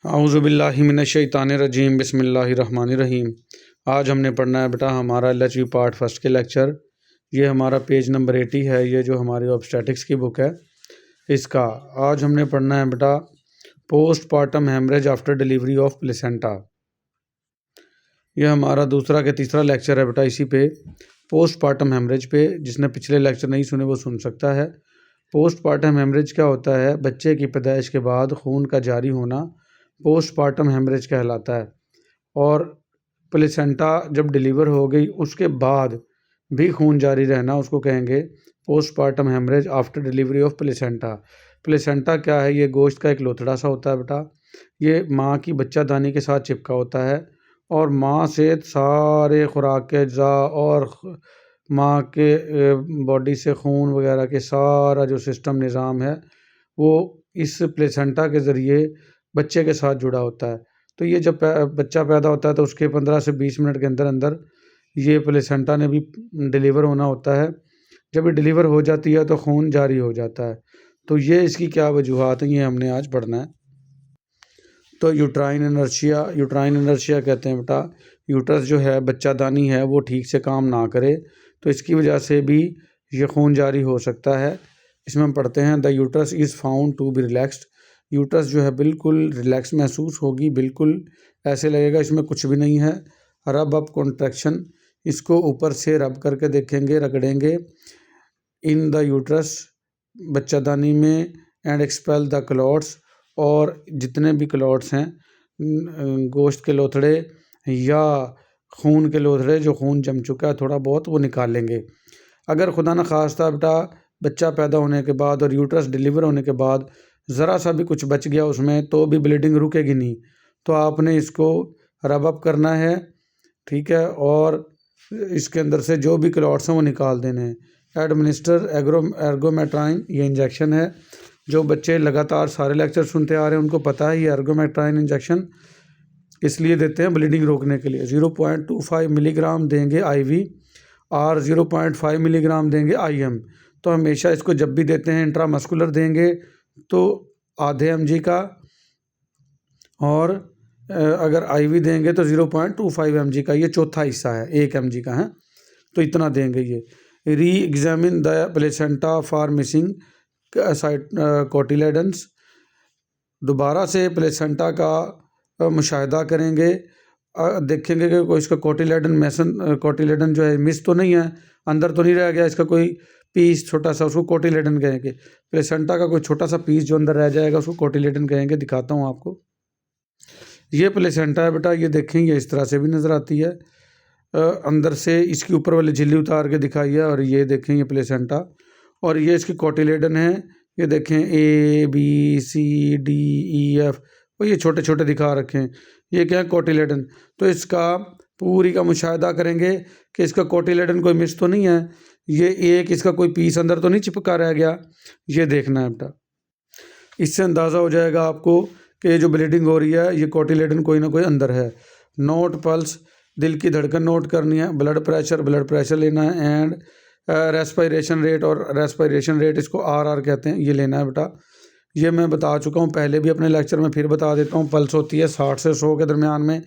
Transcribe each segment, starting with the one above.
औज़ुबिल्लाहिमिनश्शैतानिर्रजीम बिस्मिल्लाहिर्रहमानिर्रहीम। आज हमने पढ़ना है बेटा हमारा एलएचवी पार्ट फर्स्ट के लेक्चर। ये हमारा पेज नंबर 80 है। ये जो हमारी ऑब्स्टेटिक्स की बुक है इसका आज हमने पढ़ना है बेटा postpartum haemorrhage after delivery of placenta. यह हमारा दूसरा के तीसरा लेक्चर है बेटा इसी पे पोस्टपार्टम हेमरेज पे। जिसने पिछले लेक्चर नहीं सुने वो सुन सकता है। पोस्टपार्टम हेमरेज क्या होता है? बच्चे की पैदाइश के बाद खून का जारी होना पोस्टपार्टम हेमरेज कहलाता है। और प्लेसेंटा जब डिलीवर हो गई उसके बाद भी खून जारी रहना उसको कहेंगे postpartum haemorrhage after delivery of placenta. Placenta क्या है? ये गोश्त का एक लोथड़ा सा होता है बेटा। ये माँ की बच्चादानी के साथ चिपका होता है और माँ से सारे खुराक के अज्जा और माँ के बॉडी से खून वगैरह के सारा जो सिस्टम निज़ाम है वो इस प्लेसेंटा के ज़रिए बच्चे के साथ जुड़ा होता है। तो ये जब बच्चा पैदा होता है तो उसके 15 से 20 मिनट के अंदर अंदर ये प्लेसेंटा ने भी डिलीवर होना होता है। जब ये डिलीवर हो जाती है तो खून जारी हो जाता है। तो ये इसकी क्या वजूहात हैं ये हमने आज पढ़ना है। तो यूट्राइन इनर्शिया कहते हैं बेटा यूट्रस जो है बच्चादानी है वो ठीक से काम ना करे तो इसकी वजह से भी ये खून जारी हो सकता है। इसमें हम पढ़ते हैं the uterus is found to be relaxed. Uterus जो है बिल्कुल रिलैक्स महसूस होगी, बिल्कुल ऐसे लगेगा इसमें कुछ भी नहीं है। रब अप कॉन्ट्रैक्शन, इसको ऊपर से रब करके देखेंगे, रगड़ेंगे। इन द यूट्रस, बच्चादानी में। एंड एक्सपेल द क्लॉट्स, और जितने भी क्लॉट्स हैं गोश्त के लोथड़े या खून के लोथड़े जो खून जम चुका है थोड़ा बहुत वो निकालेंगे। अगर खुदा न खास्ता बेटा बच्चा पैदा होने के बाद और यूट्रस डिलीवर होने के बाद ज़रा सा भी कुछ बच गया उसमें तो भी ब्लीडिंग रुकेगी नहीं। तो आपने इसको रब अप करना है, ठीक है, और इसके अंदर से जो भी क्लॉट्स हैं वो निकाल देने हैं। एडमिनिस्टर एर्गोमेट्राइन, ये इंजेक्शन है जो बच्चे लगातार सारे लेक्चर सुनते आ रहे हैं उनको पता है। ये एर्गोमेट्राइन इंजेक्शन इसलिए देते हैं ब्लीडिंग रोकने के लिए। 0.25 मिलीग्राम देंगे IV और 0.5 मिलीग्राम देंगे IM। तो हमेशा इसको जब भी देते हैं इंट्रामस्कुलर देंगे तो आधे mg का, और अगर IV देंगे तो 0.25 mg का, ये चौथा हिस्सा है 1 mg का है तो इतना देंगे। ये री examine the placenta for missing cotyledons, दोबारा से प्लेसेंटा का मुशाहिदा करेंगे, देखेंगे कि कोई इसका कोटिलेडन जो है मिस तो नहीं है, अंदर तो नहीं रह गया इसका कोई पीस छोटा सा, उसको कोटिलेडन कहेंगे। प्लेसेंटा का कोई छोटा सा पीस जो अंदर रह जाएगा उसको कोटिलेडन कहेंगे। दिखाता हूँ आपको, ये प्लेसेंटा है बेटा। ये देखेंगे इस तरह से भी नज़र आती है अंदर से। इसकी ऊपर वाली झिल्ली उतार के दिखाई है और ये देखें ये प्लेसेंटा, और ये इसकी कोटिलेडन है। ये देखें ABCDEF, और ये छोटे छोटे दिखा रखे हैं, ये क्या है? कोटिलेडन। तो इसका पूरी का मुशाहिदा करेंगे कि इसका कोटिलेडन कोई मिस तो नहीं है, ये एक इसका कोई पीस अंदर तो नहीं चिपका रह गया, ये देखना है बेटा। इससे अंदाज़ा हो जाएगा आपको कि ये जो ब्लीडिंग हो रही है ये कोटिलेडन कोई ना कोई अंदर है। नोट पल्स, दिल की धड़कन नोट करनी है। ब्लड प्रेशर लेना है। एंड रेस्पिरेशन रेट, और रेस्पिरेशन रेट इसको RR कहते हैं, ये लेना है बेटा। ये मैं बता चुका हूँ पहले भी अपने लेक्चर में, फिर बता देता हूँ। पल्स होती है 60 से 100 के दरमियान में,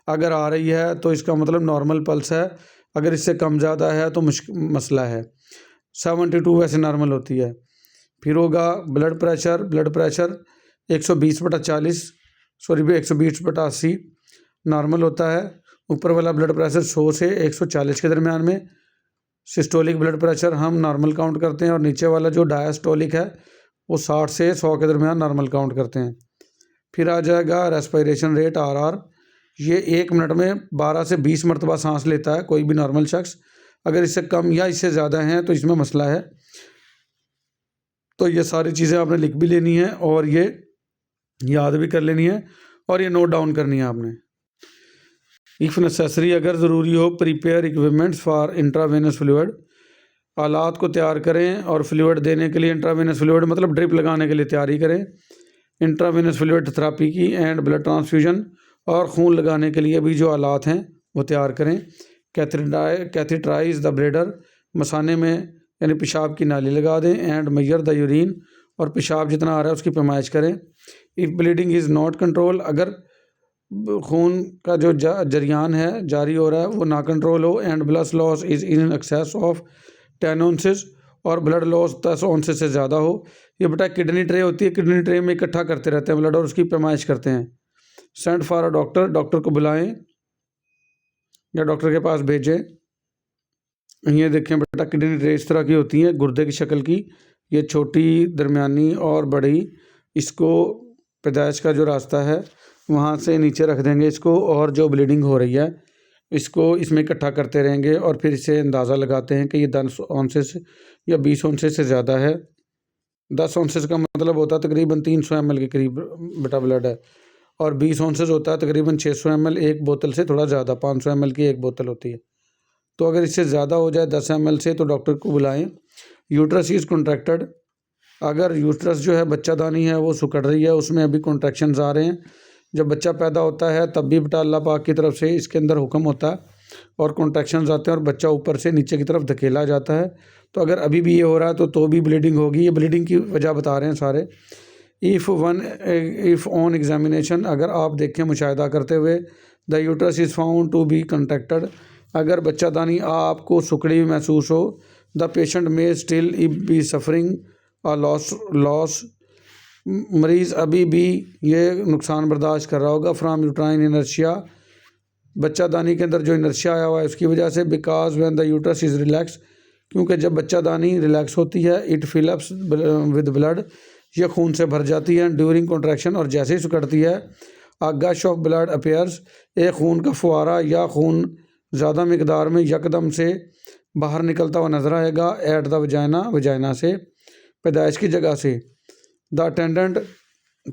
अगर आ रही है तो इसका मतलब नॉर्मल पल्स है, अगर इससे कम ज़्यादा है तो मसला है। 72 वैसे नॉर्मल होती है। फिर होगा ब्लड प्रेशर 120/40, सॉरी 120/80 नॉर्मल होता है। ऊपर वाला ब्लड प्रेशर 100 से 140 के दरमियान में। सिस्टोलिक ब्लड प्रेशर हम नॉर्मल काउंट करते हैं, और नीचे वाला जो डायस्टोलिक है वो 60 से 100 के दरमियान नॉर्मल काउंट करते हैं। फिर आ जाएगा रेस्पिरेशन रेट RR, ये 1 मिनट में 12 से 20 मरतबा सांस लेता है कोई भी नॉर्मल शख्स। अगर इससे कम या इससे ज़्यादा हैं तो इसमें मसला है। तो ये सारी चीज़ें आपने लिख भी लेनी है और ये याद भी कर लेनी है और ये नोट डाउन करनी है आपने। इफ़ नेसेसरी, अगर ज़रूरी हो, prepare equipments for intravenous fluid, आलात को तैयार करें और फ्लूइड देने के लिए। इंट्रावेनस फ्लूइड मतलब ड्रिप लगाने के लिए तैयारी करें। इंट्रावेनस फ्लूइड थेरेपी की एंड ब्लड ट्रांसफ्यूजन, और खून लगाने के लिए भी जो आलात हैं वो तैयार करें। कैथेटराइज द ब्लैडर, मसाने में यानी पेशाब की नाली लगा दें। एंड मेजर द यूरिन, और पेशाब जितना आ रहा है उसकी पैमाइश करें। If bleeding is not control, अगर खून का जो जरियान है जारी हो रहा है वो ना कंट्रोल हो, and blood loss is in excess of 10 ounces, और ब्लड लॉस 10 ounces से ज़्यादा हो। ये बेटा किडनी ट्रे होती है, किडनी ट्रे में इकट्ठा करते रहते हैं ब्लड और उसकी पैमाइश करते हैं। Send for a doctor, doctor को बुलाएं या डॉक्टर के पास भेजें। ये देखें बेटा, किडनी ट्रे इस तरह की होती हैं, गुर्दे की शक्ल की। ये छोटी, दरमियानी और बड़ी। इसको पैदाइश का जो रास्ता है वहाँ से नीचे रख देंगे इसको, और जो ब्लीडिंग हो रही है इसको इसमें इकट्ठा करते रहेंगे और फिर इसे अंदाज़ा लगाते हैं कि ये 10 ounces या 20 ounces से ज़्यादा है। 10 ounces का मतलब होता है तकरीबन 300 ml के करीब बेटा ब्लड है, और 20 ounces होता है तकरीबन 600 ml, एक बोतल से थोड़ा ज़्यादा, 500 ml की एक बोतल होती है। तो अगर इससे ज़्यादा हो जाए 10 ml से तो डॉक्टर को बुलाएं। यूट्रस इज़ कॉन्ट्रैक्टेड, अगर यूट्रस जो है बच्चादानी है वो सिकुड़ रही है, उसमें अभी कॉन्ट्रैक्शंस आ रहे हैं। जब बच्चा पैदा होता है तब भी बेटा अल्लाह पाक की तरफ से इसके अंदर हुक्म होता है और कॉन्ट्रैक्शंस आते हैं और बच्चा ऊपर से नीचे की तरफ धकेला जाता है। तो अगर अभी भी ये हो रहा है तो भी ब्लीडिंग होगी। ये ब्लीडिंग की वजह बता रहे हैं सारे। इफ़ ऑन एग्जामिनेशन, अगर आप देखें मुशाहिदा करते हुए, the uterus is found to be contracted, अगर बच्चादानी आपको सुकड़ी हुई महसूस हो, the patient may still be suffering a loss, मरीज़ अभी भी ये नुकसान बर्दाश्त कर रहा होगा फ्राम यूट्राइन इनर्शिया, बच्चादानी के अंदर जो इनर्शिया आया हुआ है उसकी वजह से। Because when the uterus is relax, क्योंकि जब बच्चादानी रिलैक्स होती है, इट फिलअप्स विद ब्लड, ये खून से भर जाती है ड्यूरिंग कॉन्ट्रैक्शन, और जैसे ही सिकुड़ती है अ गश ऑफ ब्लड अपीयर्स, एक खून का फुहारा या खून ज़्यादा मकदार में यकदम से बाहर निकलता हुआ नजर आएगा। एट द वजाइना से, पैदाइश की जगह से। The attendant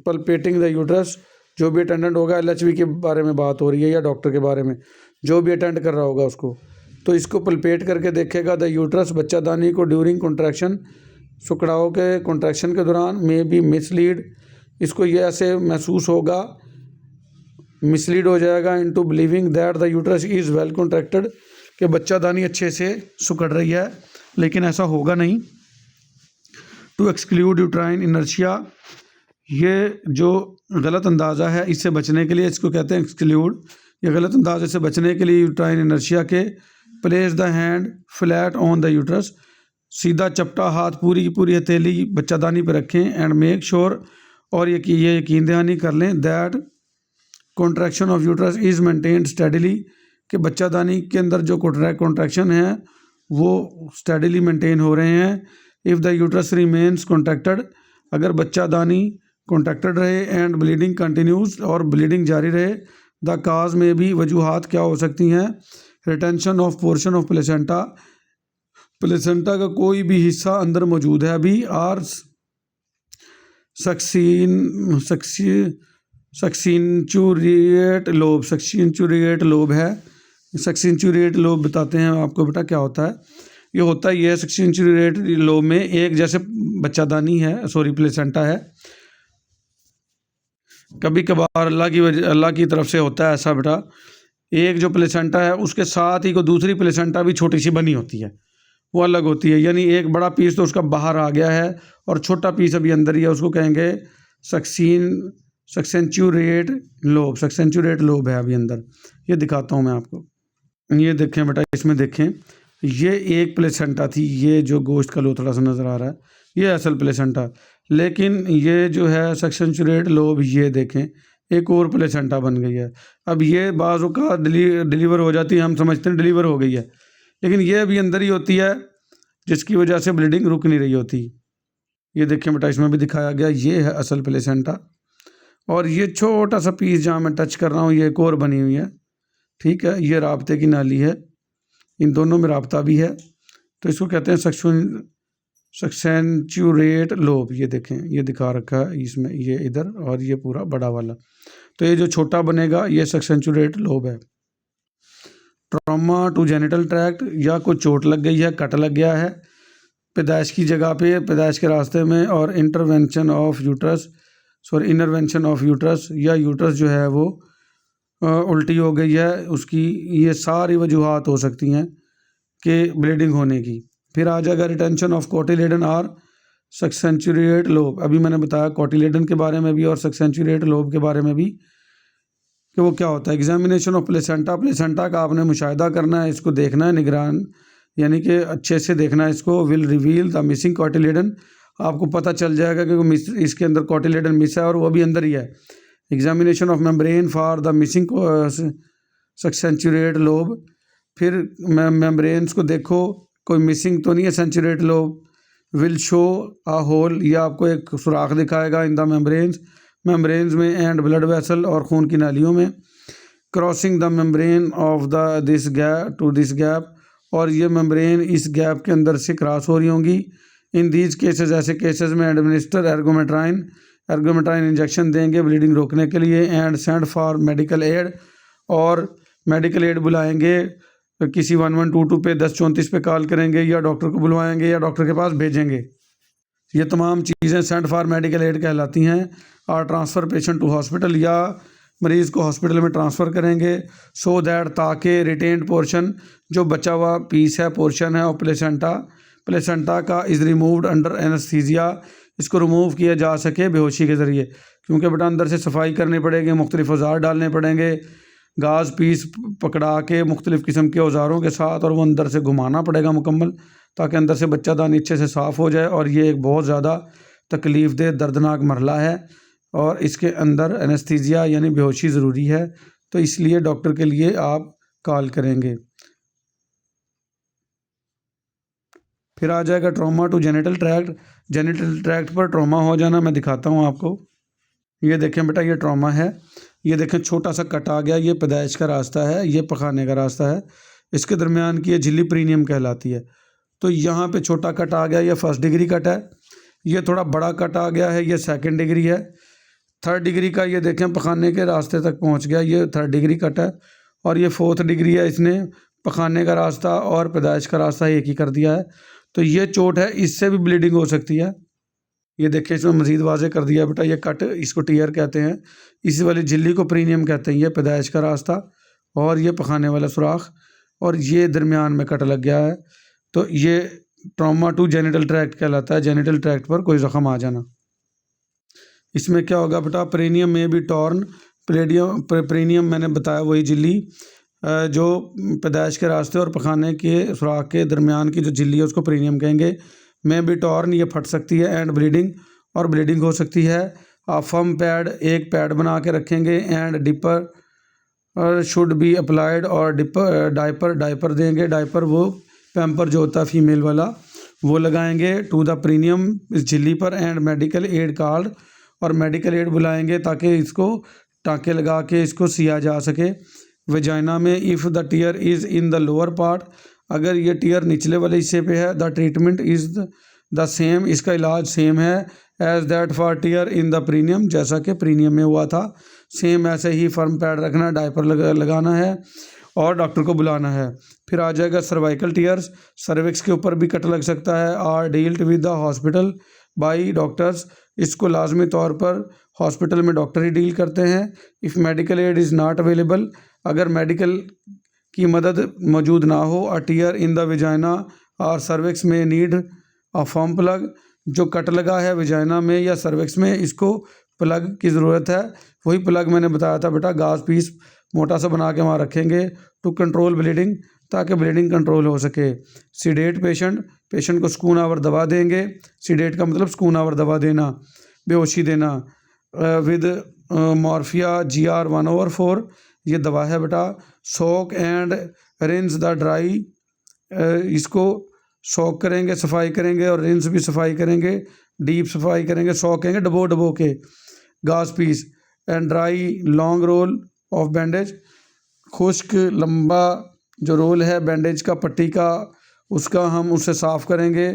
palpating the uterus, जो भी अटेंडेंट होगा, LHV के बारे में बात हो रही है या डॉक्टर के बारे में, जो भी अटेंड कर रहा होगा उसको, तो इसको पल्पेट करके देखेगा द यूट्रस, बच्चादानी को ड्यूरिंग कॉन्ट्रैक्शन, सुकड़ाव के कॉन्ट्रैक्शन के दौरान। मे बी मिसलीड, इसको ये ऐसे महसूस होगा, मिसलीड हो जाएगा into believing that the uterus is well contracted, कि बच्चादानी अच्छे से सुकड़ रही है, लेकिन ऐसा होगा नहीं। टू एक्सक्लूड यूट्राइन इनर्शिया, ये जो गलत अंदाज़ा है इससे बचने के लिए इसको कहते हैं एक्सक्लूड। ये गलत अंदाजे से बचने के लिए यूट्राइन इनर्शिया के, place the hand flat on the uterus, सीधा चपटा हाथ पूरी की पूरी हथेली बच्चादानी पर रखें। एंड मेक श्योर, और ये यकीन दहानी कर लें, that contraction of uterus is maintained steadily, कि बच्चादानी के अंदर जो कॉन्ट्रैक्शन है वो स्टेडीली मेंटेन हो रहे हैं। If the uterus remains contracted, अगर बच्चादानी कॉन्ट्रैक्टेड रहे एंड ब्लीडिंग कंटिन्यूज, और ब्लीडिंग जारी रहे, द काज में भी वजूहात क्या हो सकती हैं, retention of portion of placenta, placenta का कोई भी हिस्सा अंदर मौजूद है अभी, और सक्सिनचुरिएट लोब है। सक्सिनचुरिएट लोब बताते हैं आपको बेटा क्या होता है। ये होता है, ये सक्सिनचुरिएट लोब में एक जैसे बच्चादानी है, प्लेसेंटा है। कभी कभार अल्लाह की तरफ से होता है ऐसा बेटा, एक जो प्लेसेंटा है उसके साथ ही को दूसरी प्लेसेंटा भी छोटी सी बनी होती है, वो अलग होती है। यानी एक बड़ा पीस तो उसका बाहर आ गया है और छोटा पीस अभी अंदर ही है, उसको कहेंगे सक्सेंचुरेट लोब है अभी अंदर। ये दिखाता हूँ मैं आपको, ये देखें बेटा, इसमें देखें, ये एक प्लेसेंटा थी, ये जो गोश्त का लोथड़ा सा नज़र आ रहा है ये असल प्लेसेंटा, लेकिन ये जो है सक्सेंचुरेट लोब, ये देखें एक और प्लेसेंटा बन गई है। अब ये बाज़ों का डिलीवर हो जाती है, हम समझते हैं डिलीवर हो गई है, लेकिन ये अभी अंदर ही होती है, जिसकी वजह से ब्लीडिंग रुक नहीं रही होती। ये देखें बेटा, इसमें भी दिखाया गया, ये है असल प्लेसेंटा, और ये छोटा सा पीस जहाँ मैं टच कर रहा हूँ ये एक और बनी हुई है, ठीक है। ये राब्ते की नाली है, इन दोनों में राब्ता भी है, तो इसको कहते हैं सक्सेंचुरेट लोब। ये देखें, ये दिखा रखा है इसमें, ये इधर, और ये पूरा बड़ा वाला, तो ये जो छोटा बनेगा ये सक्सेंचुरेट लोब है। ट्रॉमा टू जेनिटल ट्रैक्ट, या कोई चोट लग गई है, कट लग गया है पैदाइश की जगह पे, पैदाइश के रास्ते में, और इनरवेंशन ऑफ यूट्रस, या यूट्रस जो है वो उल्टी हो गई है उसकी, ये सारी वजूहात हो सकती हैं कि ब्लीडिंग होने की। फिर आ जाएगा रिटेंशन ऑफ कोटिलेडन, और सक्सेंचुरेट लोब, अभी मैंने बताया कोटिलेडन के बारे में भी और सक्सेंचुरेट लोब के बारे में भी कि वो क्या होता है। एग्जामिनेशन ऑफ प्लेसेंटा, प्लेसेंटा का आपने मुशाहिदा करना है, इसको देखना है, निगरान यानी कि अच्छे से देखना है इसको। Will reveal the missing cotyledon, आपको पता चल जाएगा कि मिस इसके अंदर कोटिलेडन मिस है और वो भी अंदर ही है। Examination of membrane for the missing succenturiate lobe, फिर मेम्ब्रेन्स को देखो कोई मिसिंग तो नहीं है succenturiate lobe. Will show a hole, ये आपको एक सुराख दिखाएगा इन द मेम्ब्रेन्स में एंड ब्लड वेसल और खून की नालियों में। Crossing the membrane of the this gap to this gap, और ये मेम्ब्रेन इस गैप के अंदर से क्रॉस हो रही होंगी। इन दीज केसेस, ऐसे केसेस में एडमिनिस्टर एर्गोमेट्राइन इंजेक्शन देंगे ब्लीडिंग रोकने के लिए। And send for medical add, और मेडिकल एड बुलाएंगे किसी 1122 पे 1034 पे कॉल करेंगे या डॉक्टर को बुलवाएंगे या डॉक्टर के पास भेजेंगे। ये तमाम चीज़ें सेंड फॉर मेडिकल एड कहलाती हैं। और ट्रांसफ़र पेशेंट टू हॉस्पिटल, या मरीज़ को हॉस्पिटल में ट्रांसफ़र करेंगे। सो दैट, ताकि रिटेन्ड पोर्शन, जो बचा हुआ पीस है, पोर्शन है, और प्लेसेंटा का इज़ रिमूव्ड अंडर एनेस्थीसिया, इसको रिमूव किया जा सके बेहोशी के ज़रिए। क्योंकि बेटा अंदर से सफाई करनी पड़ेगी, मुख्तलिफ औजार डालने पड़ेंगे, गाज पीस पकड़ा के मुख्तलिफ़ किस्म के औज़ारों के साथ, और वो अंदर से घुमाना पड़ेगा मुकम्मल, ताकि अंदर से बच्चादानी अच्छे से साफ़ हो जाए। और ये एक बहुत ज़्यादा तकलीफ़देह दर्दनाक मरला है और इसके अंदर एनेस्थीसिया यानी बेहोशी ज़रूरी है, तो इसलिए डॉक्टर के लिए आप कॉल करेंगे। फिर आ जाएगा ट्रॉमा टू जेनिटल ट्रैक्ट पर ट्रॉमा हो जाना, मैं दिखाता हूँ आपको। ये देखें बेटा, ये ट्रॉमा है, ये देखें छोटा सा कट आ गया, ये पैदाइश का रास्ता है, ये पखाने का रास्ता है, इसके दरमियान की ये झिल्ली प्रीनियम कहलाती है। तो यहाँ पे छोटा कट आ गया, ये फर्स्ट डिग्री कट है। ये थोड़ा बड़ा कट आ गया है, ये सेकंड डिग्री है। थर्ड डिग्री का ये देखें पखाने के रास्ते तक पहुँच गया, ये थर्ड डिग्री कट है। और ये फोर्थ डिग्री है, इसने पखाने का रास्ता और पैदाइश का रास्ता एक ही कर दिया है। तो ये चोट है, इससे भी ब्लीडिंग हो सकती है। ये देखिए इसमें मज़ीद वाज़े कर दिया बेटा, ये कट इसको टीयर कहते हैं, इसी वाली झिल्ली को प्रीनियम कहते हैं। ये पैदाइश का रास्ता और ये पखाने वाला सुराख, और ये दरमियान में कट लग गया है। तो ये ट्रॉमा टू जेनिटल ट्रैक्ट कहलाता है, जेनिटल ट्रैक्ट पर कोई ज़ख्म आ जाना। इसमें क्या होगा बेटा, प्रीनियम में भी टॉर्न, प्रीनियम मैंने बताया वही झिल्ली जो पैदाइश के रास्ते और पखाने के सुराख के दरमियान की जो झिल्ली है उसको प्रीनियम कहेंगे। में भी टॉर्न, ये फट सकती है। एंड ब्लीडिंग, और ब्लीडिंग हो सकती है। फर्म पैड, एक पैड बना के रखेंगे। And diaper should be applied, और डायपर देंगे। डायपर वो पैम्पर जो होता है फीमेल वाला, वो लगाएंगे टू द प्रीनियम, इस झिल्ली पर। एंड मेडिकल एड कॉल्ड, और मेडिकल एड बुलाएंगे ताकि इसको टाँके लगा के इसको सिया जा सके। वजाइना में, if the tear is in the lower part, अगर ये टीयर निचले वाले हिस्से पे है, the treatment is the same, इसका इलाज सेम है। As that for tear in the perineum, जैसा कि प्रीनियम में हुआ था, सेम ऐसे ही फर्म पैड रखना, डायपर लगाना है और डॉक्टर को बुलाना है। फिर आ जाएगा सर्वाइकल टीयर्स, सर्विक्स के ऊपर भी कट लग सकता है। Are dealt with the hospital by doctors, इसको लाजमी तौर पर हॉस्पिटल में डॉक्टर ही डील करते हैं। If medical aid is not available, अगर मेडिकल की मदद मौजूद ना हो, अ टीयर इन द विजाइना और सर्विक्स में नीड अ फॉर्म प्लग, जो कट लगा है विजाइना में या सर्विक्स में, इसको प्लग की ज़रूरत है। वही प्लग मैंने बताया था बेटा, गाज पीस मोटा सा बना के वहाँ रखेंगे टू कंट्रोल ब्लीडिंग, ताकि ब्लीडिंग कंट्रोल हो सके। सीडेट पेशेंट को सुकून आवर दवा देंगे। सीडेट का मतलब सुकून आवर दवा देना, बेहोशी देना। विद मॉर्फिया GR 1/4, ये दवा है बेटा। सोक एंड रिंस द ड्राई, इसको सोक करेंगे, सफाई करेंगे, और रिंस भी सफाई करेंगे, डीप सफाई करेंगे, सोक करेंगे डबो के gauze piece. And dry long roll of bandage, खुश्क लंबा जो रोल है बैंडेज का, पट्टी का, उसका हम उससे साफ़ करेंगे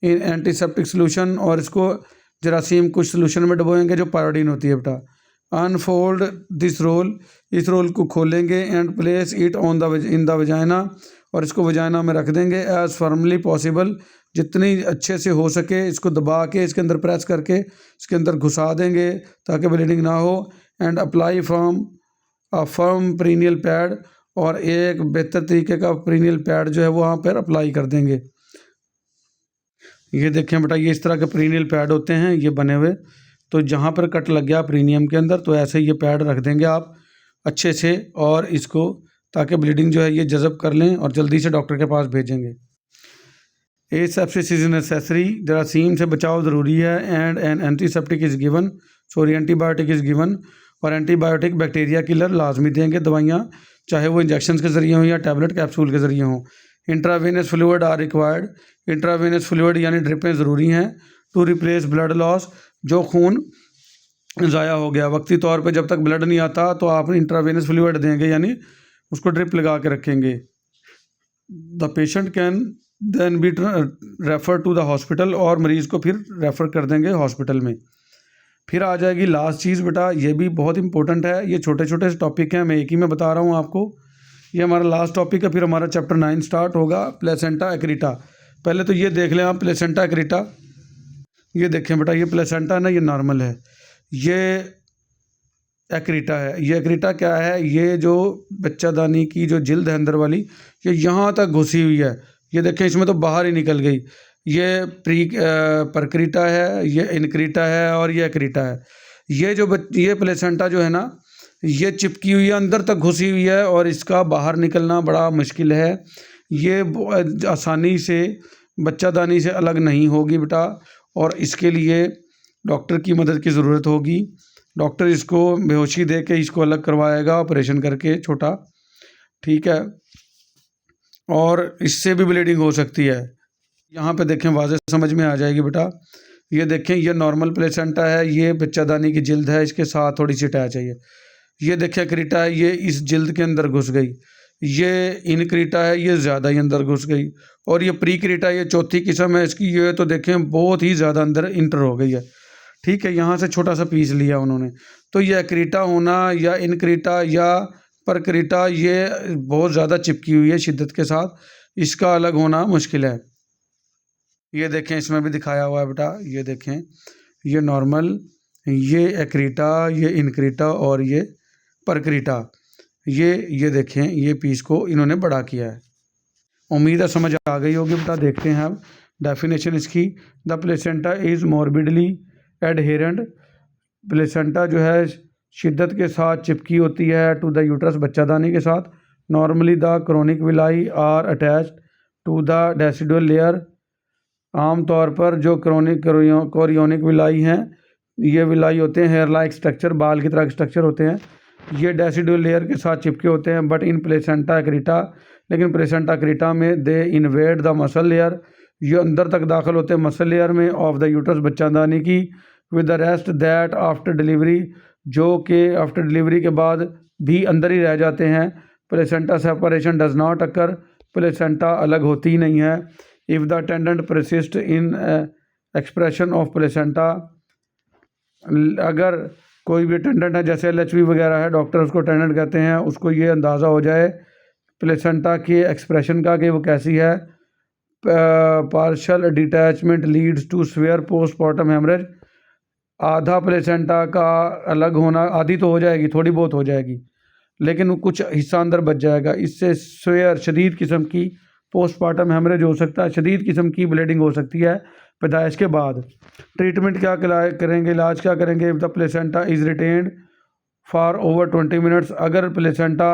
इन एंटीसेप्टिक सोल्यूशन, और इसको जरासीम कुछ सोल्यूशन में डबोएंगे जो पायोडीन होती है बेटा। अनफोल्ड दिस रोल, इस रोल को खोलेंगे। And place it on the in the vagina, और इसको वजाइना में रख देंगे। एज फर्मली पॉसिबल, जितनी अच्छे से हो सके इसको दबा के इसके अंदर प्रेस करके इसके अंदर घुसा देंगे ताकि ब्लीडिंग ना हो। And apply from a firm perineal pad, और एक बेहतर तरीके का प्रीनियल पैड जो है वो वहाँ पर अप्लाई कर देंगे। ये देखें बेटा, ये इस तरह के प्रीनियल पैड होते हैं ये बने हुए। तो जहाँ पर कट लग गया प्रीनियम के अंदर तो ऐसे ये पैड रख देंगे आप अच्छे से, और इसको ताकि ब्लीडिंग जो है ये जज़ब कर लें और जल्दी से डॉक्टर के पास भेजेंगे। एसेप्सिस इज़ नेसेसरी, जरासीम से बचाव ज़रूरी है। And N antiseptic is given, sorry antibiotic is given. और एंटीबायोटिक बैक्टीरिया किलर लाजमी देंगे दवाइयाँ, चाहे वो इंजेक्शन के ज़रिए हों या टैबलेट कैप्सूल के ज़रिए हों। Intravenous fluid are required, intravenous fluid यानी ड्रिपें ज़रूरी हैं। टू रिप्लेस ब्लड लॉस, जो खून ज़ाया हो गया वक्ती तौर पे जब तक ब्लड नहीं आता तो आप इंट्रावेनस फ्लूइड देंगे, यानी उसको ड्रिप लगा के रखेंगे। The patient can then be refer to the hospital, और मरीज़ को फिर रेफ़र कर देंगे हॉस्पिटल में। फिर आ जाएगी लास्ट चीज़ बेटा, ये भी बहुत इंपॉर्टेंट है। ये छोटे छोटे टॉपिक हैं, मैं एक ही में बता रहा हूँ आपको। ये हमारा लास्ट टॉपिक है, फिर हमारा चैप्टर 9 स्टार्ट होगा, प्लेसेंटा एक्रीटा। पहले तो ये देख लें आप, प्लेसेंटा एक्रीटा। ये देखें बेटा, ये प्लेसेंटा है ना, ये नॉर्मल है, ये एक्रीटा है। ये एक्रीटा क्या है, ये जो बच्चादानी की जो जिल्द है अंदर वाली, ये यहाँ तक घुसी हुई है। ये देखें, इसमें तो बाहर ही निकल गई। ये परक्रीटा है, ये इनक्रीटा है, और ये एक्रीटा है। ये जो ये प्लेसेंटा जो है ना, ये चिपकी हुई है, अंदर तक घुसी हुई है, और इसका बाहर निकलना बड़ा मुश्किल है। ये आसानी से बच्चादानी से अलग नहीं होगी बेटा, और इसके लिए डॉक्टर की मदद की ज़रूरत होगी। डॉक्टर इसको बेहोशी दे के इसको अलग करवाएगा ऑपरेशन करके छोटा, ठीक है। और इससे भी ब्लीडिंग हो सकती है। यहाँ पे देखें, वाज़े समझ में आ जाएगी बेटा। ये देखें, ये नॉर्मल प्लेसेंटा है, ये बच्चादानी की जिल्द है, इसके साथ थोड़ी सी अटैच है। ये देखें क्रीटा है, ये इस जिल्द के अंदर घुस गई। ये इनक्रीटा है, ये ज़्यादा ही अंदर घुस गई। और ये प्रीक्रीटा, ये चौथी किस्म है इसकी, ये तो देखें बहुत ही ज़्यादा अंदर इंटर हो गई है, ठीक है। यहाँ से छोटा सा पीस लिया उन्होंने। तो ये एक्रीटा होना या इनक्रीटा या परक्रीटा, ये बहुत ज़्यादा चिपकी हुई है शिद्दत के साथ, इसका अलग होना मुश्किल है। ये देखें, इसमें भी दिखाया हुआ है बेटा, ये देखें, ये नॉर्मल, ये एक्रीटा, ये इनक्रीटा और ये परक्रीटा। ये देखें, ये पीस को इन्होंने बड़ा किया है। उम्मीद है समझ आ गई होगी बेटा। देखते हैं अब डेफिनेशन इसकी। The placenta is morbidly adherent, placenta जो है शिद्दत के साथ चिपकी होती है टू द यूट्रस, बच्चादानी के साथ। Normally the chorionic villi are attached to the decidual layer, आम तौर पर जो कोरियोनिक विलाई हैं, ये विलाई होते हैं हेयर लाइक स्ट्रक्चर, बाल की तरह स्ट्रक्चर होते हैं, ये डेसिडुअल लेयर के साथ चिपके होते हैं। बट इन प्लेसेंटा एक्रीटा, लेकिन प्लेसेंटा एक्रीटा में दे इन्वेड द मसल लेयर, ये अंदर तक दाखिल होते हैं मसल लेयर में ऑफ द यूट्रस, बच्चादानी की। With the rest that after delivery, जो कि आफ्टर डिलीवरी के बाद भी अंदर ही रह जाते हैं। Placenta separation does not occur, placenta अलग होती ही नहीं है। If the attendant persist in expression of placenta, अगर कोई भी टेंडेंट है जैसे LHV वगैरह है, डॉक्टर उसको टेंडेंट कहते हैं, उसको ये अंदाज़ा हो जाए प्लेसेंटा के एक्सप्रेशन का कि वो कैसी है। Partial detachment leads to severe postmortem haemorrhage, आधा प्लेसेंटा का अलग होना, आधी तो हो जाएगी, थोड़ी बहुत हो जाएगी, लेकिन कुछ हिस्सा अंदर बच जाएगा। इससे स्वेयर शदीद किस्म की पोस्टमार्टम हेमरेज हो सकता है, शदीद किस्म की ब्लीडिंग हो सकती है पैदाइश के बाद। ट्रीटमेंट क्या करेंगे, इलाज क्या करेंगे। If the placenta is retained for over 20 minutes, अगर प्लेसेंटा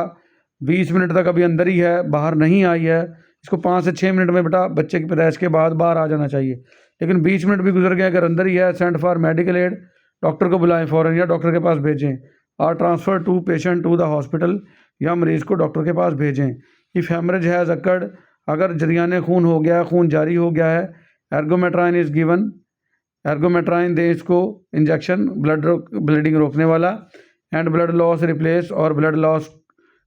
20 मिनट तक अभी अंदर ही है, बाहर नहीं आई है, इसको 5 से 6 मिनट में बेटा बच्चे की पैदाइश के बाद बाहर आ जाना चाहिए, लेकिन 20 मिनट भी गुजर गए अगर अंदर ही है, send for medical aid, doctor को बुलाएं फ़ौरन या डॉक्टर के पास भेजें। और transfer to patient to the hospital, या मरीज़ को डॉक्टर के पास भेजें। इफ़ हेमरेज हैज़ अकर्ड, अगर जरियाने खून हो गया, खून जारी हो गया है, एर्गोमेट्राइन इज़ गिवन, एर्गोमेट्राइन दें इसको इंजेक्शन, ब्लीडिंग रोकने वाला। एंड ब्लड लॉस रिप्लेस, और ब्लड लॉस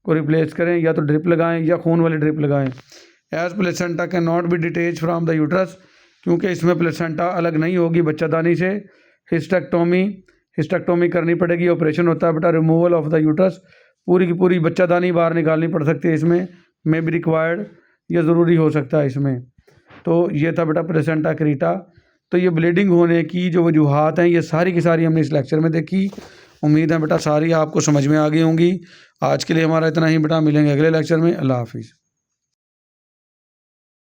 को रिप्लेस करें, या तो ड्रिप लगाएं या खून वाली ड्रिप लगाएं। As placenta can not be detach from the uterus, क्योंकि इसमें प्लेसेंटा अलग नहीं होगी बच्चादानी से। हिस्टेक्टोमी करनी पड़ेगी, ऑपरेशन होता है बेटा रिमूवल ऑफ द यूट्रस, पूरी की पूरी बच्चादानी बाहर निकालनी पड़ सकती है इसमें, मे बी रिक्वायर्ड, ये ज़रूरी हो सकता है इसमें। तो ये था बेटा प्लेसेंटा एक्रीटा। तो ये ब्लीडिंग होने की जो वजूहात हैं, ये सारी की सारी हमने इस लेक्चर में देखी। उम्मीद है बेटा सारी आपको समझ में आ गई होंगी। आज के लिए हमारा इतना ही बेटा, मिलेंगे अगले लेक्चर में। अल्लाह हाफिज़।